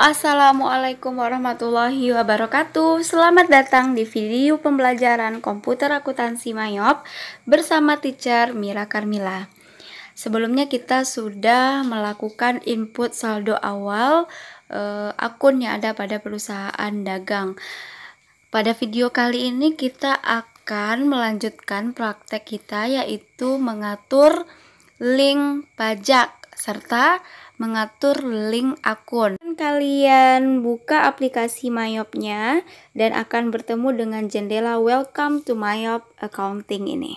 Assalamualaikum warahmatullahi wabarakatuh. Selamat datang di video pembelajaran komputer akuntansi Mayop bersama teacher Mira Karmila. Sebelumnya kita sudah melakukan input saldo awal akun yang ada pada perusahaan dagang. Pada video kali ini kita akan melanjutkan praktek kita, yaitu mengatur link pajak serta mengatur link akun. Kalian buka aplikasi Mayopnya dan akan bertemu dengan jendela Welcome to Mayop Accounting ini.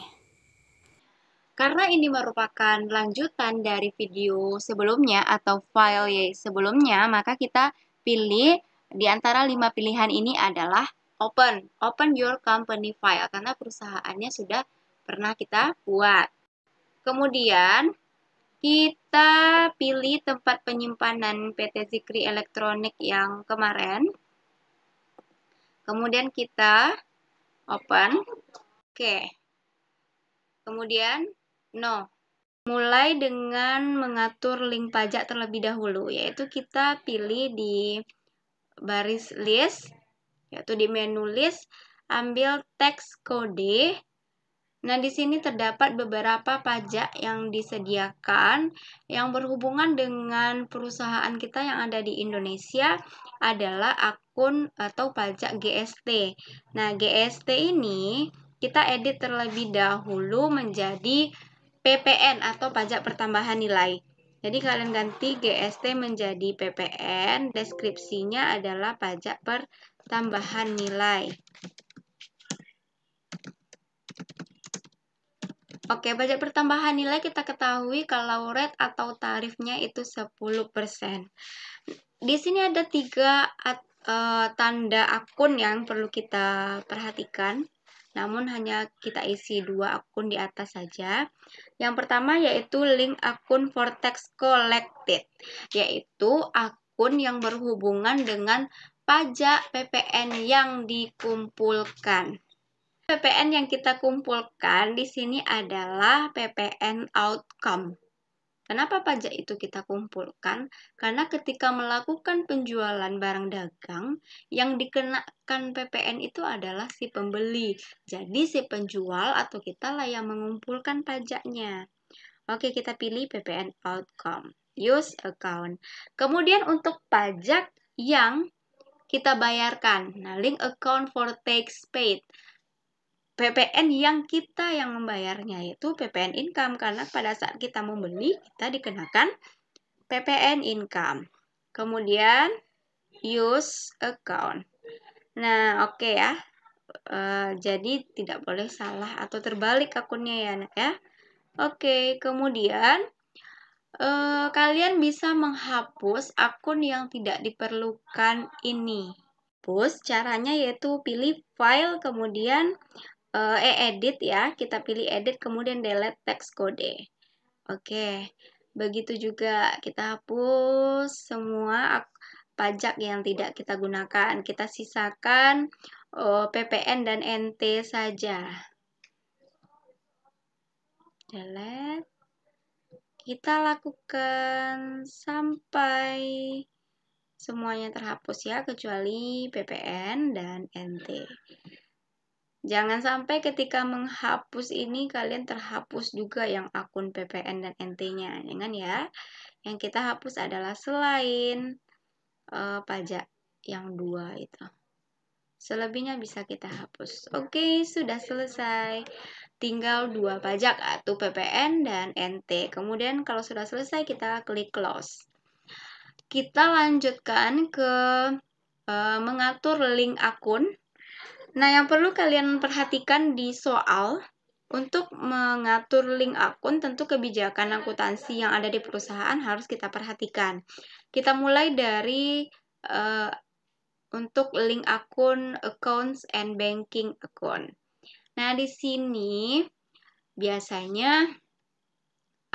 Karena ini merupakan lanjutan dari video sebelumnya atau file sebelumnya, maka kita pilih di antara 5 pilihan ini adalah Open your company file, karena perusahaannya sudah pernah kita buat. Kemudian kita pilih tempat penyimpanan PT Zikri Elektronik yang kemarin. Kemudian kita open. Oke. Kemudian no. Mulai dengan mengatur link pajak terlebih dahulu, yaitu kita pilih di baris list, yaitu di menu list, ambil teks kode. Nah, di sini terdapat beberapa pajak yang disediakan yang berhubungan dengan perusahaan kita yang ada di Indonesia adalah akun atau pajak GST. Nah, GST ini kita edit terlebih dahulu menjadi PPN atau pajak pertambahan nilai. Jadi kalian ganti GST menjadi PPN, deskripsinya adalah pajak pertambahan nilai. Oke, pajak pertambahan nilai kita ketahui kalau rate atau tarifnya itu 10%. Di sini ada 3 tanda akun yang perlu kita perhatikan. Namun hanya kita isi 2 akun di atas saja. Yang pertama yaitu link akun Vortex Collected, yaitu akun yang berhubungan dengan pajak PPN yang dikumpulkan. PPN yang kita kumpulkan di sini adalah PPN outcome. Kenapa pajak itu kita kumpulkan? Karena ketika melakukan penjualan barang dagang, yang dikenakan PPN itu adalah si pembeli. Jadi si penjual atau kita lah yang mengumpulkan pajaknya. Oke, kita pilih PPN outcome. Use account. Kemudian untuk pajak yang kita bayarkan. Nah, link account for tax paid. PPN yang kita yang membayarnya yaitu PPN income, karena pada saat kita membeli kita dikenakan PPN income. Kemudian use account. Nah, oke ya. Jadi tidak boleh salah atau terbalik akunnya ya, anak ya. Oke, kemudian kalian bisa menghapus akun yang tidak diperlukan ini. Hapus caranya yaitu pilih file, kemudian edit ya, kita pilih edit, kemudian delete teks kode. Oke, begitu juga kita hapus semua pajak yang tidak kita gunakan. Kita sisakan PPN dan NT saja. Delete. Kita lakukan sampai semuanya terhapus ya, kecuali PPN dan NT. Jangan sampai ketika menghapus ini kalian terhapus juga yang akun PPN dan NT-nya. Jangan ya. Yang kita hapus adalah selain pajak yang 2 itu. Selebihnya bisa kita hapus. Oke, sudah selesai. Tinggal 2 pajak, atau PPN dan NT. Kemudian kalau sudah selesai kita klik close. Kita lanjutkan ke mengatur link akun. Nah, yang perlu kalian perhatikan di soal, untuk mengatur link akun, tentu kebijakan akuntansi yang ada di perusahaan harus kita perhatikan. Kita mulai dari untuk link akun accounts and banking account. Nah, di sini biasanya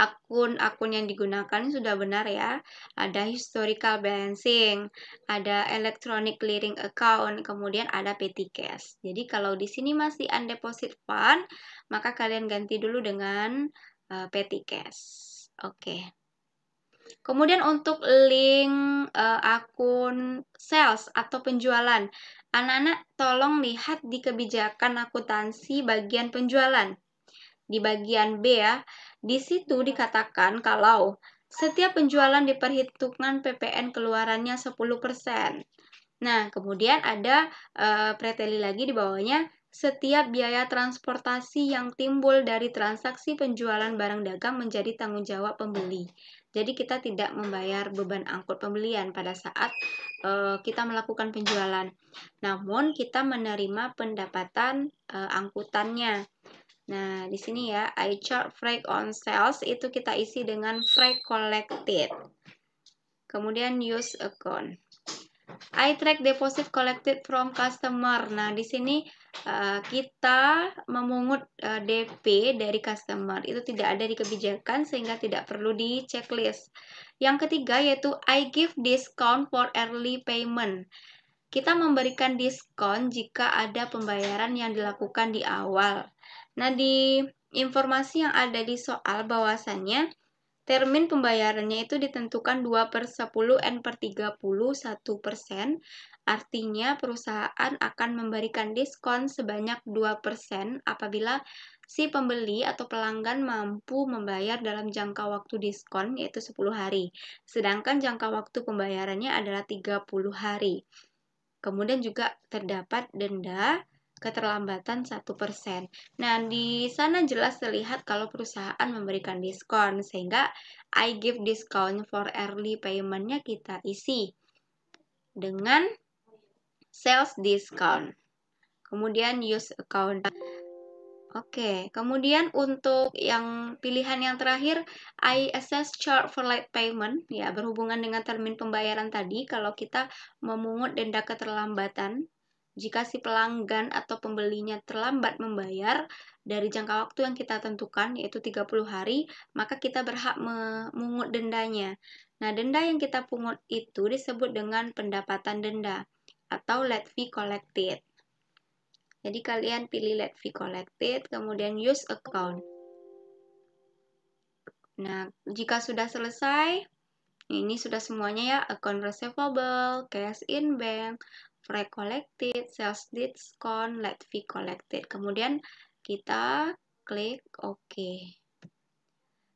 akun-akun yang digunakan sudah benar ya. Ada historical balancing, ada electronic clearing account, kemudian ada petty cash. Jadi kalau di sini masih undeposit fund, maka kalian ganti dulu dengan petty cash. Oke. Kemudian untuk link akun sales atau penjualan, anak-anak tolong lihat di kebijakan akuntansi bagian penjualan. Di bagian B ya, di situ dikatakan kalau setiap penjualan diperhitungkan PPN keluarannya 10%. Nah, kemudian ada preteli lagi di bawahnya, setiap biaya transportasi yang timbul dari transaksi penjualan barang dagang menjadi tanggung jawab pembeli. Jadi kita tidak membayar beban angkut pembelian pada saat kita melakukan penjualan. Namun kita menerima pendapatan angkutannya. Nah, di sini ya, I chart freight on sales itu kita isi dengan freight collected. Kemudian use account. I track deposit collected from customer. Nah, di sini kita memungut DP dari customer. Itu tidak ada di kebijakan sehingga tidak perlu di checklist. Yang ketiga yaitu I give discount for early payment. Kita memberikan diskon jika ada pembayaran yang dilakukan di awal. Nah, di informasi yang ada di soal bahwasannya termin pembayarannya itu ditentukan 2/10 N/30 1%. Artinya perusahaan akan memberikan diskon sebanyak 2% apabila si pembeli atau pelanggan mampu membayar dalam jangka waktu diskon yaitu 10 hari. Sedangkan jangka waktu pembayarannya adalah 30 hari. Kemudian juga terdapat denda keterlambatan 1%. Nah, di sana jelas terlihat kalau perusahaan memberikan diskon, sehingga I give discount for early payment-nya kita isi dengan sales discount. Kemudian use account. Oke, kemudian untuk yang pilihan yang terakhir, I assess charge for late payment, ya berhubungan dengan termin pembayaran tadi, kalau kita memungut denda keterlambatan, jika si pelanggan atau pembelinya terlambat membayar dari jangka waktu yang kita tentukan, yaitu 30 hari, maka kita berhak memungut dendanya. Nah, denda yang kita pungut itu disebut dengan pendapatan denda atau late fee collected. Jadi kalian pilih late fee collected, kemudian use account. Nah, jika sudah selesai, ini sudah semuanya ya, account receivable, cash in bank, freight collected, sales discount, late fee collected. Kemudian kita klik OK.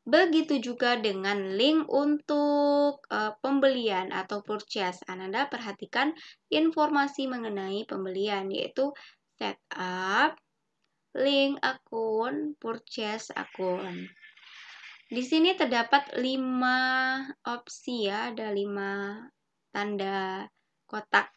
Begitu juga dengan link untuk pembelian atau purchase. Anda perhatikan informasi mengenai pembelian, yaitu setup, link akun, purchase akun. Di sini terdapat 5 opsi ya, ada 5 tanda kotak.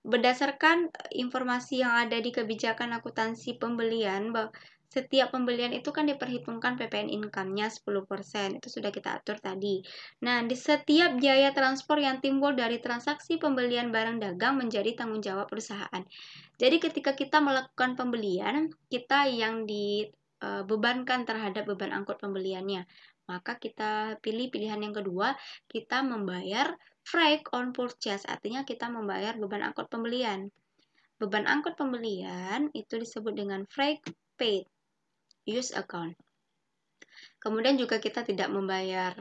Berdasarkan informasi yang ada di kebijakan akuntansi pembelian, bahwa setiap pembelian itu kan diperhitungkan PPN income-nya 10%, itu sudah kita atur tadi. Nah, di setiap biaya transport yang timbul dari transaksi pembelian barang dagang menjadi tanggung jawab perusahaan. Jadi ketika kita melakukan pembelian, kita yang dibebankan terhadap beban angkut pembeliannya. Maka kita pilih pilihan yang kedua, kita membayar freight on purchase, artinya kita membayar beban angkut pembelian. Beban angkut pembelian itu disebut dengan freight paid, use account. Kemudian juga kita tidak membayar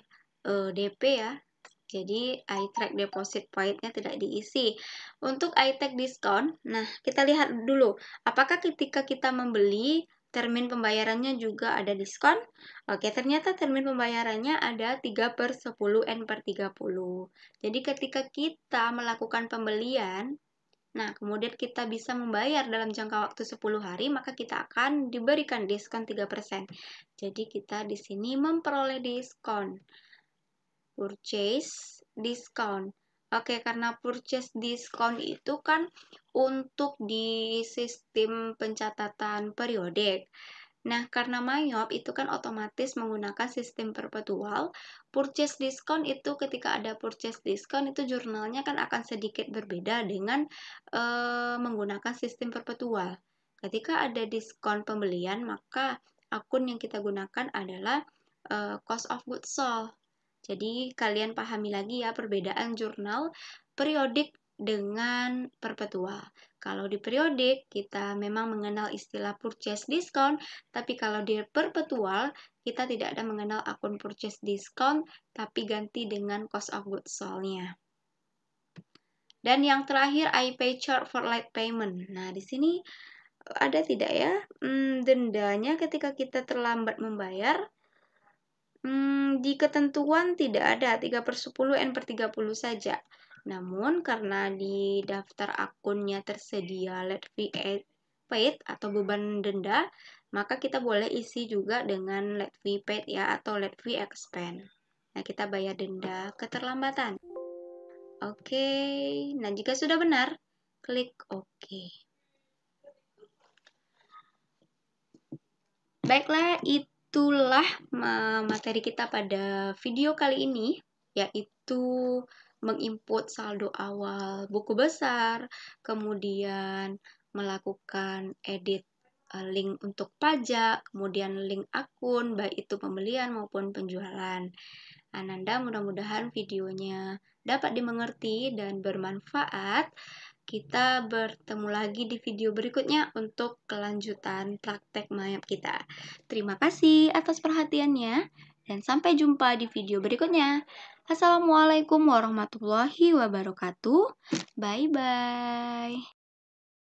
DP ya, jadi I track deposit point-nya tidak diisi. Untuk I take discount, nah kita lihat dulu, apakah ketika kita membeli termin pembayarannya juga ada diskon? Oke, ternyata termin pembayarannya ada 3/10 N/30. Jadi ketika kita melakukan pembelian, nah kemudian kita bisa membayar dalam jangka waktu 10 hari, maka kita akan diberikan diskon 3%. Jadi kita di sini memperoleh diskon. Purchase discount. Oke, karena purchase discount itu kan untuk di sistem pencatatan periodik. Nah, karena Mayop itu kan otomatis menggunakan sistem perpetual, purchase discount itu ketika ada purchase discount itu jurnalnya kan akan sedikit berbeda dengan menggunakan sistem perpetual. Ketika ada diskon pembelian, maka akun yang kita gunakan adalah cost of goods sold. Jadi kalian pahami lagi ya perbedaan jurnal periodik dengan perpetual. Kalau di periodik, kita memang mengenal istilah purchase discount, tapi kalau di perpetual, kita tidak ada mengenal akun purchase discount, tapi ganti dengan cost of goods sold-nya. Dan yang terakhir, I pay charge for late payment. Nah, di sini ada tidak ya dendanya ketika kita terlambat membayar? Di ketentuan tidak ada 3/10 N/30 saja. Namun karena di daftar akunnya tersedia late fee paid atau beban denda, maka kita boleh isi juga dengan late fee paid ya atau late fee expense. Nah, kita bayar denda keterlambatan. Oke, nah jika sudah benar, klik OK. Baiklah, itulah materi kita pada video kali ini, yaitu menginput saldo awal buku besar, kemudian melakukan edit link untuk pajak, kemudian link akun, baik itu pembelian maupun penjualan. Ananda, mudah-mudahan videonya dapat dimengerti dan bermanfaat. Kita bertemu lagi di video berikutnya untuk kelanjutan praktek map kita. Terima kasih atas perhatiannya dan sampai jumpa di video berikutnya. Assalamualaikum warahmatullahi wabarakatuh. Bye-bye.